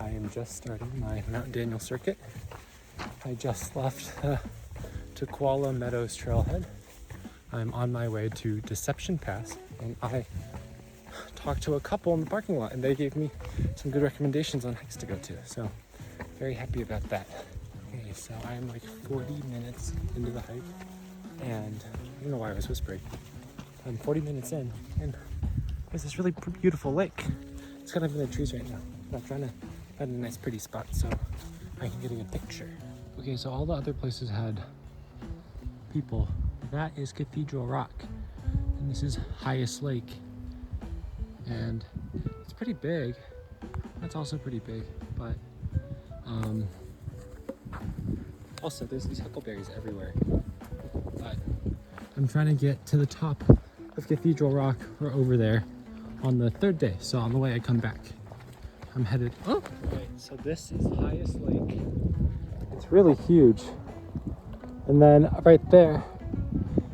I am just starting my Mount Daniel circuit. I just left Tukwala Meadows Trailhead. I'm on my way to Deception Pass, and I talked to a couple in the parking lot, and they gave me some good recommendations on hikes to go to. So, very happy about that. Okay, so I am like 40 minutes into the hike, and I don't know why I was whispering. I'm 40 minutes in, and there's this really beautiful lake. It's kind of in the trees right now. I'm trying to find a nice pretty spot so I can get a good picture. Okay, so all the other places had people. That is Cathedral Rock, and this is Highest Lake, and it's pretty big. That's also pretty big, but also there's these huckleberries everywhere. But I'm trying to get to the top of Cathedral Rock or over there on the third day, so on the way I come back. I'm headed, oh! Okay, so this is Highest Lake. It's really huge. And then right there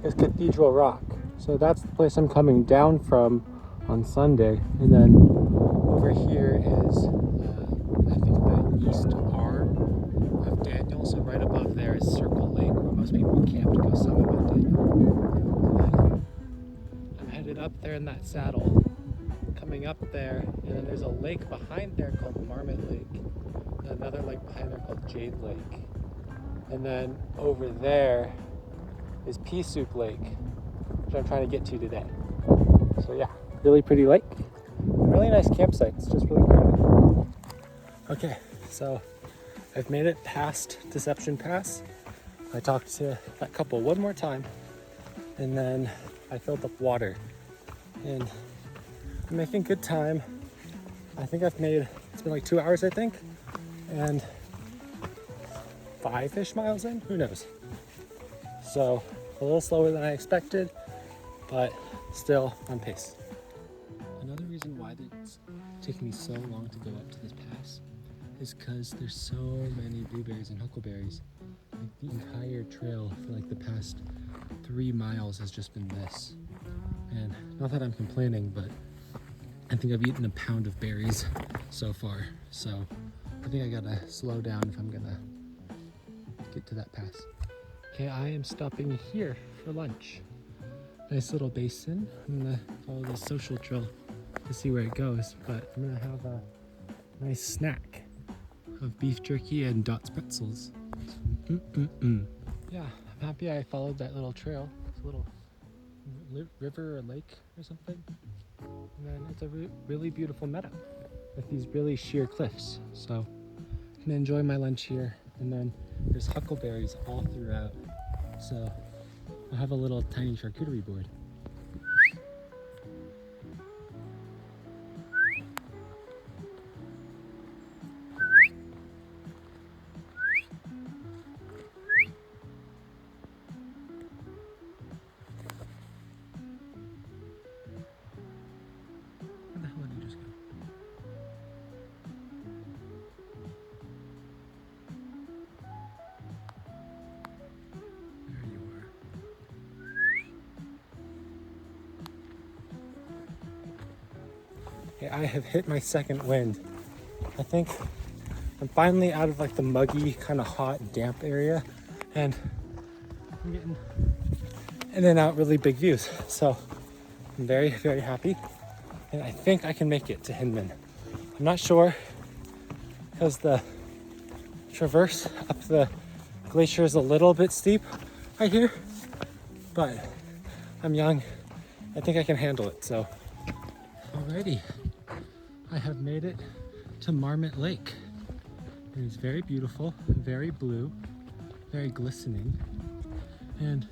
is Cathedral Rock. So that's the place I'm coming down from on Sunday. And then over here is, I think the east arm of Daniel. So right above there is Circle Lake, where most people camp to go summit Mount Daniel. And then I'm headed up there in that saddle. Coming up there, and then there's a lake behind there called Marmot Lake, and another lake behind there called Jade Lake, and then over there is Pea Soup Lake, which I'm trying to get to today. So yeah, really pretty lake, really nice campsite. It's just really crowded. Okay, so I've made it past Deception Pass. I talked to that couple one more time, and then I filled up water, and I'm making good time. I think it's been like 2 hours, I think, and 5-ish miles in, who knows? So a little slower than I expected, but still on pace. Another reason why it's taking me so long to go up to this pass is because there's so many blueberries and huckleberries. Like the entire trail for like the past 3 miles has just been this. And not that I'm complaining, but I think I've eaten a pound of berries so far, so I think I gotta slow down if I'm gonna get to that pass. Okay, I am stopping here for lunch. Nice little basin. I'm gonna follow the social trail to see where it goes, but I'm gonna have a nice snack of beef jerky and Dot's pretzels. Yeah, I'm happy I followed that little trail. It's a little river or lake or something. And then it's a really beautiful meadow with these really sheer cliffs. So I'm gonna enjoy my lunch here. And then there's huckleberries all throughout. So I'll have a little tiny charcuterie board. Where the hell did you just go? There you are. Okay, I have hit my second wind. I think I'm finally out of like the muggy, kind of hot, damp area, and I'm getting in and out really big views. So I'm very, very happy. And I think I can make it to Hinman. I'm not sure because the traverse up the glacier is a little bit steep right here, but I'm young. I think I can handle it. So alrighty, I have made it to Marmot Lake. It is very beautiful, very blue, very glistening, and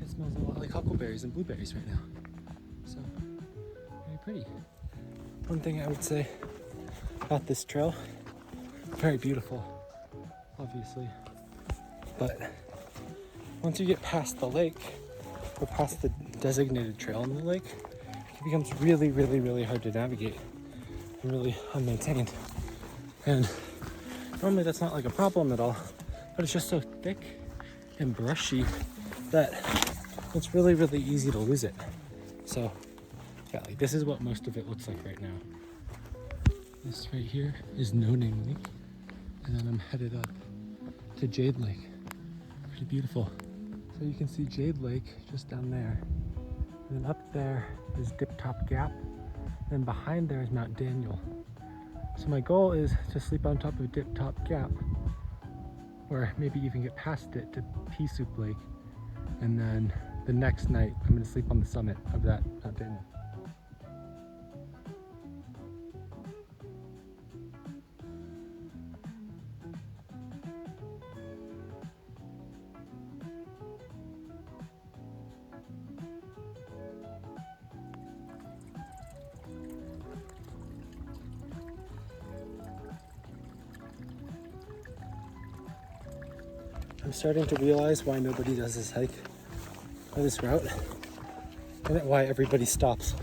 it smells a lot like huckleberries and blueberries right now. So very pretty. One thing I would say about this trail, very beautiful, obviously, but once you get past the lake or past the designated trail in the lake, it becomes really, really, really hard to navigate and really unmaintained. And normally that's not like a problem at all, but it's just so thick and brushy that it's really, really easy to lose it. So yeah, like this is what most of it looks like right now. This right here is No Name Lake, and then I'm headed up to Jade Lake. Pretty beautiful. So you can see Jade Lake just down there. And then up there is Dip Top Gap. And behind there is Mount Daniel. So my goal is to sleep on top of Dip Top Gap, or maybe even get past it to Pea Soup Lake. And then the next night, I'm gonna sleep on the summit of that Mount Daniel. I'm starting to realize why nobody does this hike or this route, and why everybody stops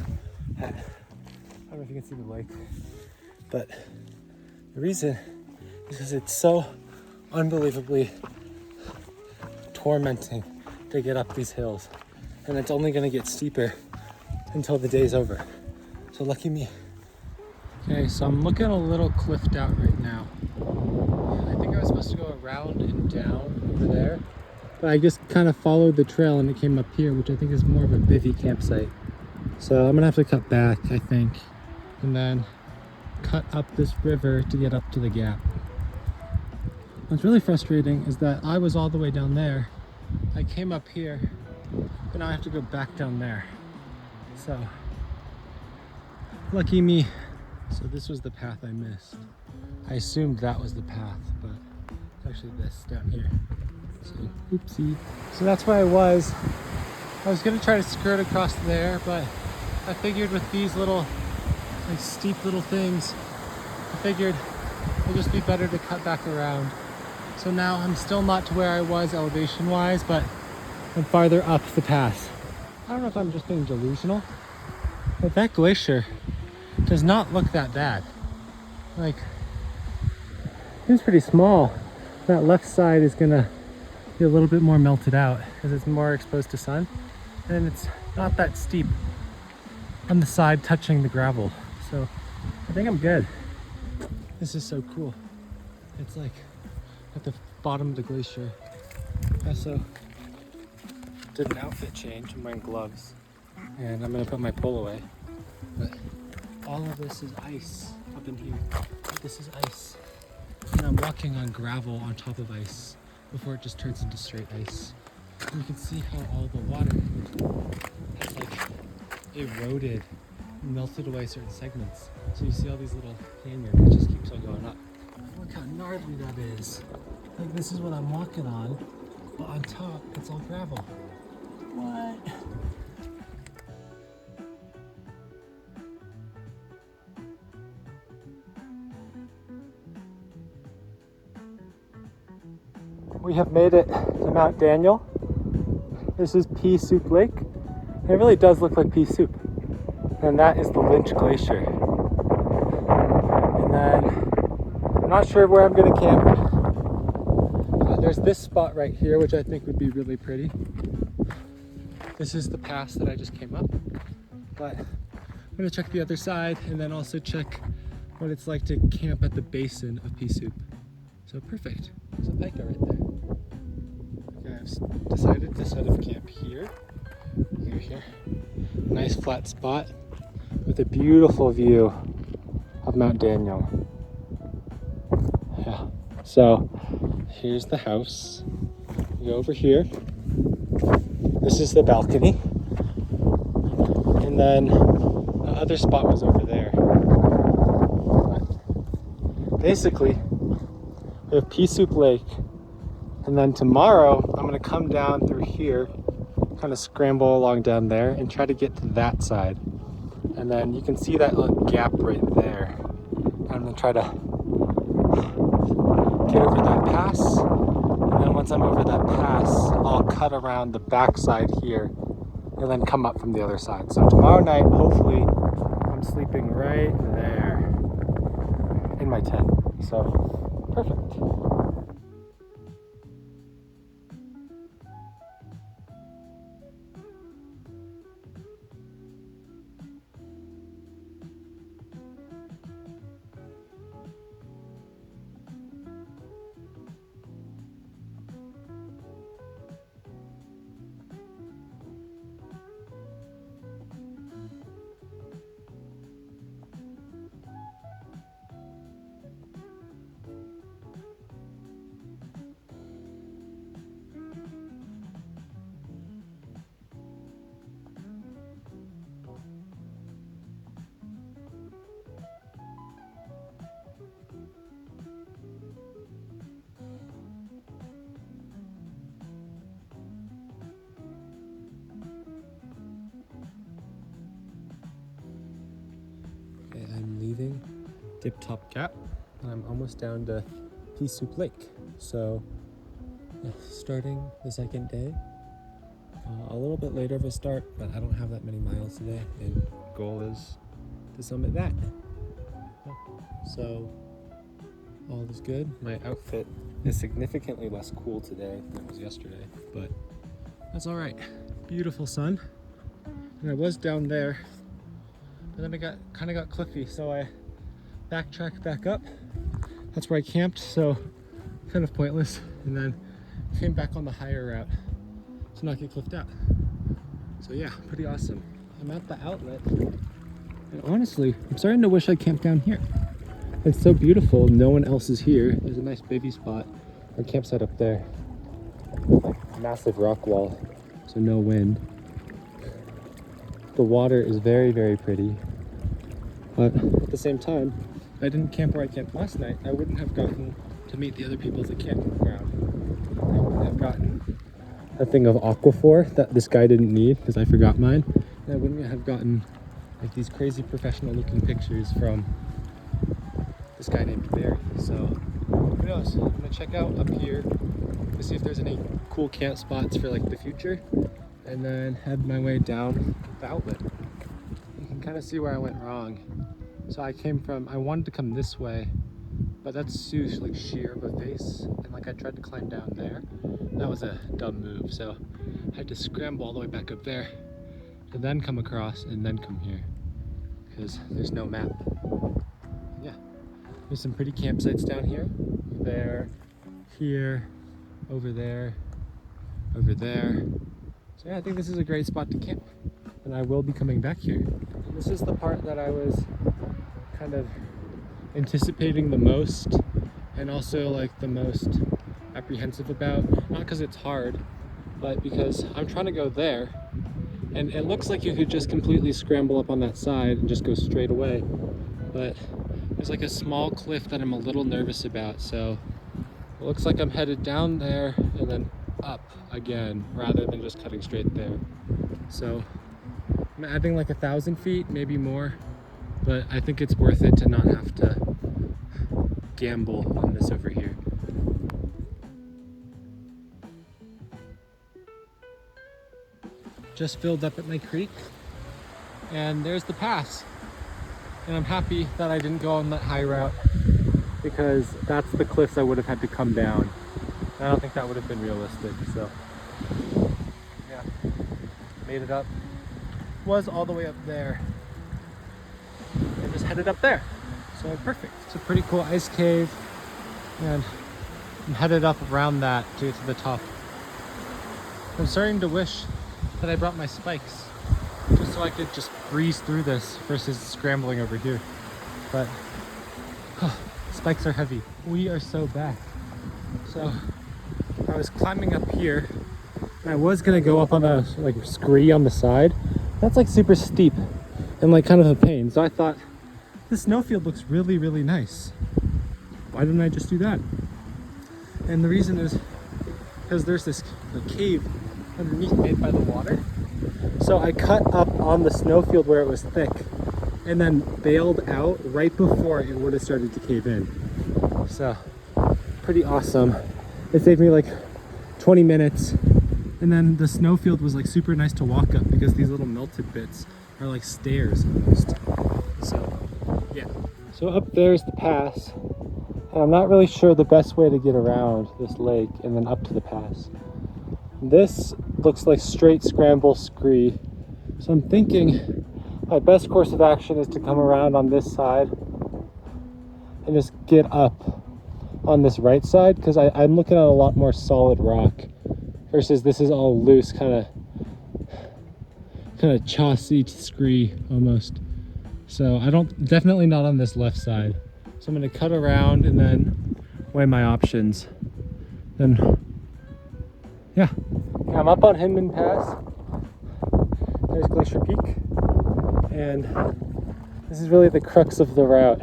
at, I don't know if you can see the lake, but the reason is because it's so unbelievably tormenting to get up these hills, and it's only going to get steeper until the day's over. So lucky me. Okay, so I'm looking a little cliffed out right now. I think I was supposed to go around and down over there, but I just kind of followed the trail and it came up here, which I think is more of a bivvy campsite. So I'm gonna have to cut back, I think, and then cut up this river to get up to the gap. What's really frustrating is that I was all the way down there. I came up here, but now I have to go back down there. So, lucky me. So this was the path I missed. I assumed that was the path, but it's actually this down here. So, oopsie. So that's where I was. I was gonna try to skirt across there, but I figured with these little, like steep little things, I figured it'd just be better to cut back around. So now I'm still not to where I was elevation-wise, but I'm farther up the pass. I don't know if I'm just being delusional, but that glacier does not look that bad. Like, it seems pretty small. That left side is gonna be a little bit more melted out because it's more exposed to sun, and it's not that steep on the side touching the gravel. So I think I'm good. This is so cool. It's like at the bottom of the glacier. I also did an outfit change. I'm wearing gloves, and I'm gonna put my pole away. But all of this is ice up in here. This is ice. And I'm walking on gravel on top of ice before it just turns into straight ice. And you can see how all the water has like eroded, melted away certain segments. So you see all these little canyons that just keeps on going up. Look how gnarly that is. Like, this is what I'm walking on, but on top it's all gravel. What? We have made it to Mount Daniel. This is Pea Soup Lake. And it really does look like pea soup. And that is the Lynch Glacier. And then, I'm not sure where I'm gonna camp. There's this spot right here, which I think would be really pretty. This is the pass that I just came up. But I'm gonna check the other side and then also check what it's like to camp at the basin of Pea Soup. So perfect. There's a pica right there. Okay, I've decided to set up camp here. Here. Nice flat spot with a beautiful view of Mount Daniel. Yeah. So here's the house. You go over here. This is the balcony. And then the other spot was over there. But basically, we have Pea Soup Lake, and then tomorrow I'm gonna come down through here, kind of scramble along down there and try to get to that side. And then you can see that little gap right there. I'm gonna try to get over that pass, and then once I'm over that pass, I'll cut around the backside here and then come up from the other side. So tomorrow night, hopefully, I'm sleeping right there in my tent. So perfect. Dip Top Gap, and I'm almost down to Pea Soup Lake. So yeah, starting the second day, a little bit later of a start, but I don't have that many miles today, and goal is to summit that. Yeah. So all is good. My outfit is significantly less cool today than it was yesterday, but that's all right. Beautiful sun, and I was down there, but then it kind of got cliffy, so I backtracked back up. That's where I camped, so kind of pointless, and then came back on the higher route to not get cliffed out. So yeah, pretty awesome. I'm at the outlet, and honestly, I'm starting to wish I camped down here. It's so beautiful, no one else is here. There's a nice baby spot, our campsite up there, with like massive rock wall, so no wind. The water is very, very pretty, but at the same time, if I didn't camp where I camped last night, I wouldn't have gotten to meet the other people at the campground. I wouldn't have gotten a thing of aquaphor that this guy didn't need because I forgot mine, and I wouldn't have gotten like these crazy professional looking pictures from this guy named Barry. So who knows? I'm gonna check out up here to see if there's any cool camp spots for like the future, and then head my way down the outlet. You can kind of see where I went wrong. So I wanted to come this way, but that's too like sheer of a face, and like I tried to climb down there. That was a dumb move, so I had to scramble all the way back up there to then come across and then come here because there's no map. Yeah, there's some pretty campsites down here. There, here, over there, over there. So yeah, I think this is a great spot to camp, and I will be coming back here. This is the part that I was kind of anticipating the most, and also like the most apprehensive about, not because it's hard, but because I'm trying to go there, and it looks like you could just completely scramble up on that side and just go straight away, but there's like a small cliff that I'm a little nervous about, so it looks like I'm headed down there and then up again rather than just cutting straight there. So I'm adding like 1,000 feet, maybe more, but I think it's worth it to not have to gamble on this over here. Just filled up at my creek, and there's the pass. And I'm happy that I didn't go on that high route because that's the cliffs I would have had to come down. I don't think that would have been realistic, so yeah, made it up. Was all the way up there and just headed up there. So perfect. It's a pretty cool ice cave, and I'm headed up around that to get to the top. I'm starting to wish that I brought my spikes just so I could just breeze through this versus scrambling over here. But spikes are heavy. We are so back. So I was climbing up here, and I was gonna go up on a like scree on the side. That's like super steep and like kind of a pain. So I thought, this snowfield looks really, really nice. Why didn't I just do that? And the reason is because there's this cave underneath made by the water. So I cut up on the snowfield where it was thick and then bailed out right before it would have started to cave in. So pretty awesome. It saved me like 20 minutes. And then the snowfield was like super nice to walk up because these little melted bits are like stairs almost. So yeah. So up there's the pass. And I'm not really sure the best way to get around this lake and then up to the pass. This looks like straight scramble scree. So I'm thinking my best course of action is to come around on this side and just get up on this right side, because I'm looking at a lot more solid rock versus this is all loose, kind of chossy scree almost. So definitely not on this left side. So I'm gonna cut around and then weigh my options. Then yeah, I'm up on Hinman Pass. There's Glacier Peak, and this is really the crux of the route.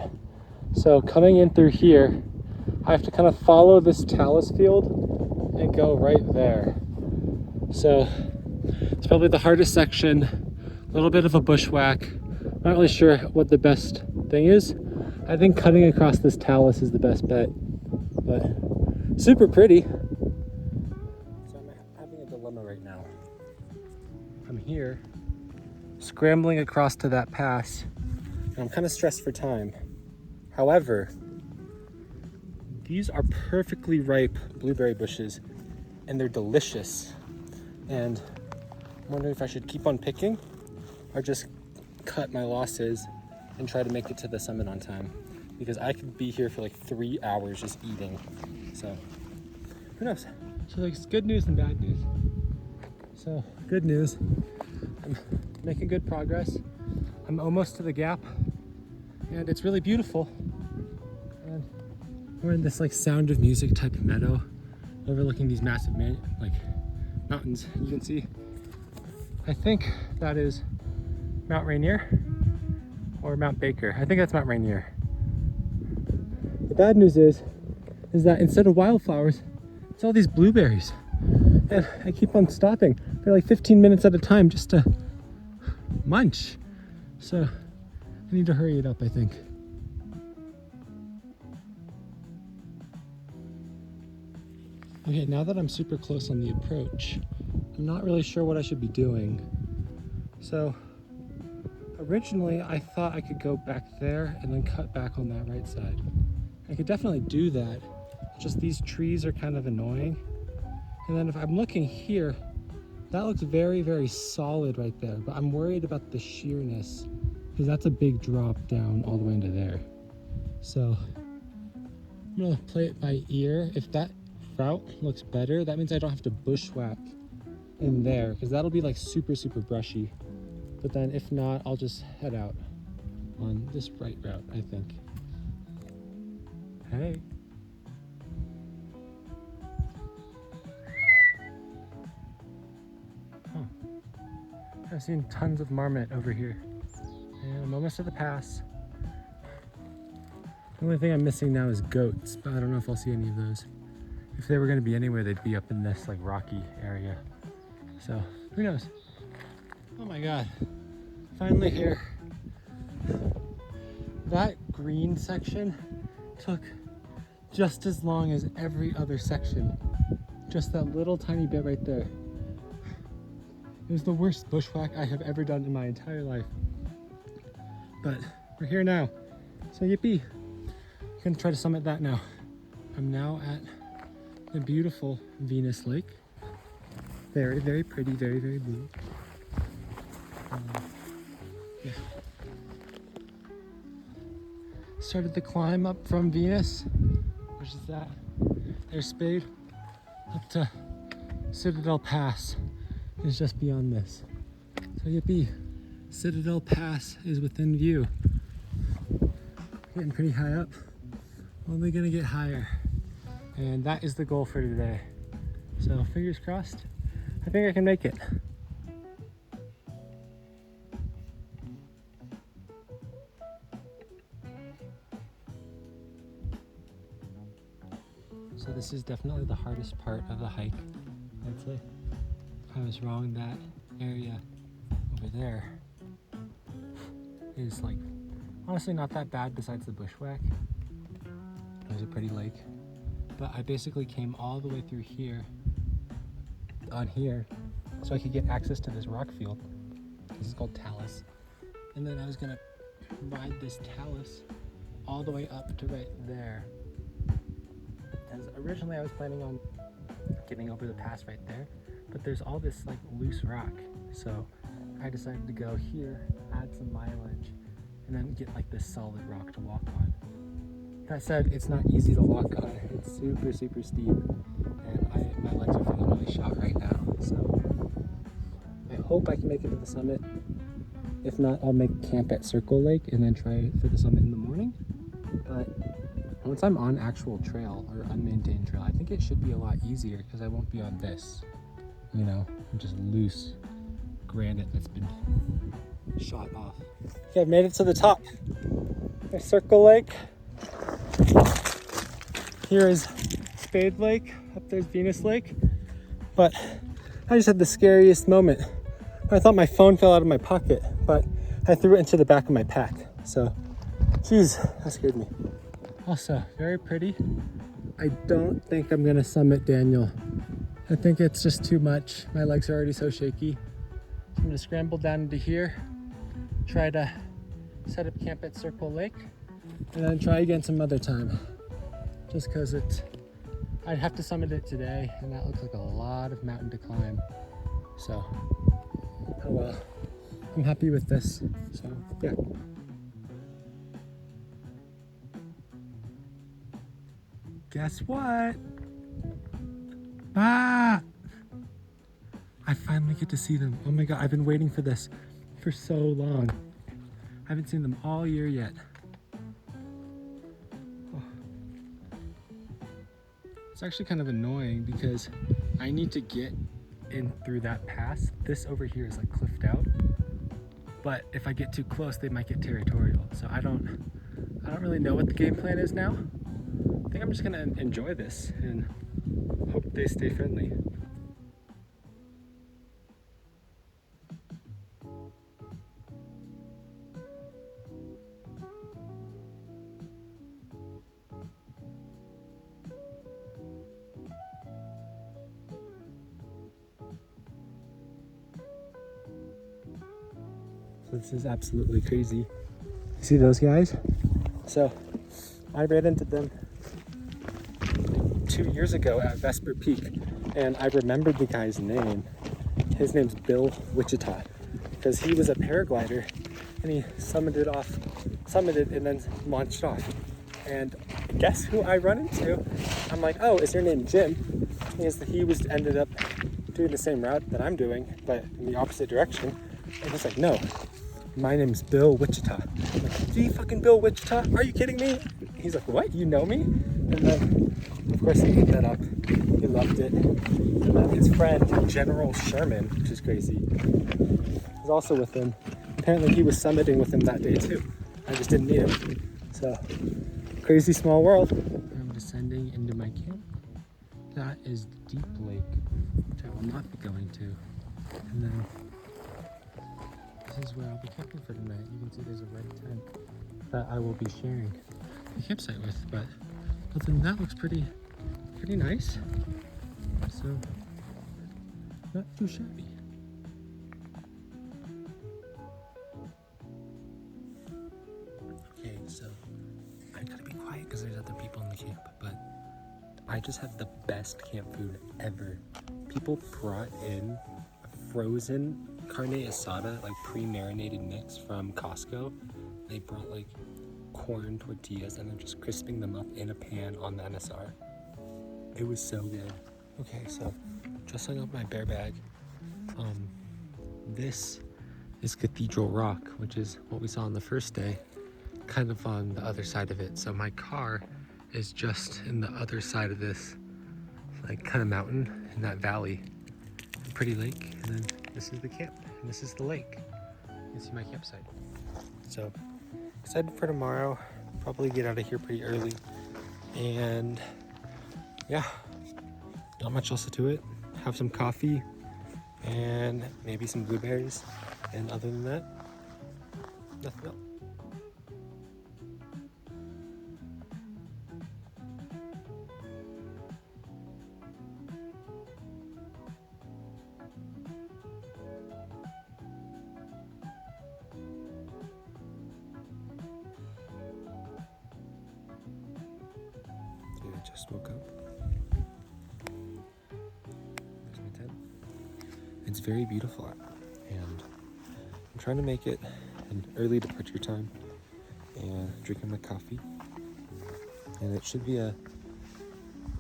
So coming in through here, I have to kind of follow this talus field and go right there. So it's probably the hardest section, a little bit of a bushwhack. Not really sure what the best thing is, I think cutting across this talus is the best bet, but super pretty. So I'm having a dilemma right now. I'm here, scrambling across to that pass, and I'm kind of stressed for time. However, these are perfectly ripe blueberry bushes, and they're delicious. And I'm wondering if I should keep on picking or just cut my losses and try to make it to the summit on time, because I could be here for like 3 hours just eating. So who knows? So there's good news and bad news. So good news, I'm making good progress. I'm almost to the gap, and it's really beautiful. And we're in this like Sound of Music type of meadow overlooking these massive mountains. You can see, I think that is Mount Rainier or Mount Baker. I think that's Mount Rainier. The bad news is that instead of wildflowers, it's all these blueberries. And I keep on stopping for like 15 minutes at a time just to munch. So I need to hurry it up, I think. Okay, now that I'm super close on the approach, I'm not really sure what I should be doing. So originally I thought I could go back there and then cut back on that right side. I could definitely do that. Just these trees are kind of annoying. And then if I'm looking here, that looks very, very solid right there, but I'm worried about the sheerness because that's a big drop down all the way into there. So I'm gonna play it by ear. If that route looks better, that means I don't have to bushwhack in there, because that'll be like super, super brushy. But then if not, I'll just head out on this right route, I think. Hey. I've seen tons of marmot over here, and I'm almost at the pass. The only thing I'm missing now is goats, but I don't know if I'll see any of those. If they were going to be anywhere, they'd be up in this like rocky area. So who knows? Oh my God, finally here. That green section took just as long as every other section. Just that little tiny bit right there. It was the worst bushwhack I have ever done in my entire life. But we're here now, so yippee. I'm gonna try to summit that now. I'm now at the beautiful Venus Lake. Very, very pretty, very, very blue. Yeah. Started the climb up from Venus, which is that. There's Spade, up to Citadel Pass is just beyond this. So yippee, Citadel Pass is within view. Getting pretty high up, only gonna get higher. And that is the goal for today. So fingers crossed, I think I can make it. So this is definitely the hardest part of the hike, I'd say. I was wrong, that area over there is like honestly not that bad besides the bushwhack. There's a pretty lake. But I basically came all the way through here, on here, so I could get access to this rock field. This is called talus. And then I was gonna ride this talus all the way up to right there. Because originally I was planning on getting over the pass right there, but there's all this like loose rock. So I decided to go here, add some mileage, and then get like this solid rock to walk on. That said, it's not easy to walk on. It's super, super steep, and my legs are feeling really shot right now. So I hope I can make it to the summit. If not, I'll make camp at Circle Lake and then try for the summit in the morning. But once I'm on actual trail or unmaintained trail, I think it should be a lot easier because I won't be on this, you know, just loose granite that's been shot off. Okay, I've made it to the top. There's Circle Lake. Here is Spade Lake. Up there's Venus Lake. But I just had the scariest moment. I thought my phone fell out of my pocket, but I threw it into the back of my pack. So Jeez, that scared me. Also, very pretty. I don't think I'm gonna summit Daniel. I think it's just too much. My legs are already so shaky. So I'm gonna scramble down into here, try to set up camp at Circle Lake, and then try again some other time. Just cause I'd have to summit it today, and that looks like a lot of mountain to climb. So, oh well. I'm happy with this, so yeah. Guess what? Ah! I finally get to see them. Oh my God, I've been waiting for this for so long. I haven't seen them all year yet. Oh. It's actually kind of annoying because I need to get in through that pass. This over here is like cliffed out. But if I get too close, they might get territorial. So I don't really know what the game plan is now. I think I'm just gonna enjoy this and hope they stay friendly. So this is absolutely crazy. See those guys? So I ran into them 2 years ago at Vesper Peak, and I remembered the guy's name. His name's Bill Wichita, because he was a paraglider and he summited and then launched off. And guess who I run into? I'm like, oh, is your name Jim? He ended up doing the same route that I'm doing, but in the opposite direction. And he's like, no, my name's Bill Wichita. I'm like, the fucking Bill Wichita? Are you kidding me? He's like, what? You know me? And then, of course, he picked that up. He loved it. And then his friend, General Sherman, which is crazy, was also with him. Apparently, he was summiting with him that day, too. I just didn't meet him. So, crazy small world. I'm descending into my camp. That is Deep Lake, which I will not be going to. And then this is where I'll be camping for tonight. You can see there's a red tent that I will be sharing the campsite with. But other than that, looks pretty nice. So not too shabby. Okay, so I gotta be quiet because there's other people in the camp, but I just have the best camp food ever. People brought in a frozen carne asada, like pre-marinated mix from Costco. They brought like corn tortillas and they're just crisping them up in a pan on the NSR. It was so good. Okay, so just hung up my bear bag. This is Cathedral Rock, which is what we saw on the first day, kind of on the other side of it. So my car is just in the other side of this like kind of mountain in that valley. Pretty lake, and then this is the camp, and this is the lake. You can see my campsite. So excited for tomorrow. Probably get out of here pretty early, and yeah, not much else to it. Have some coffee and maybe some blueberries, and other than that, nothing else. I just woke up. There's my tent. It's very beautiful out, and I'm trying to make it an early departure time and drinking my coffee. And it should be a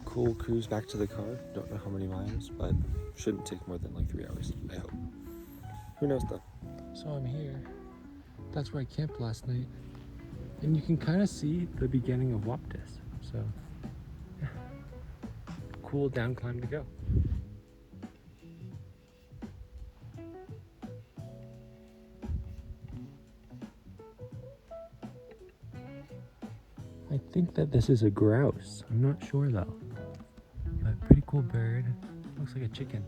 cool cruise back to the car. Don't know how many miles, but shouldn't take more than like 3 hours, I hope. Who knows though? So I'm here. That's where I camped last night. And you can kind of see the beginning of Waptis. So yeah. Cool down climb to go. I think that this is a grouse. I'm not sure though. But pretty cool bird. Looks like a chicken.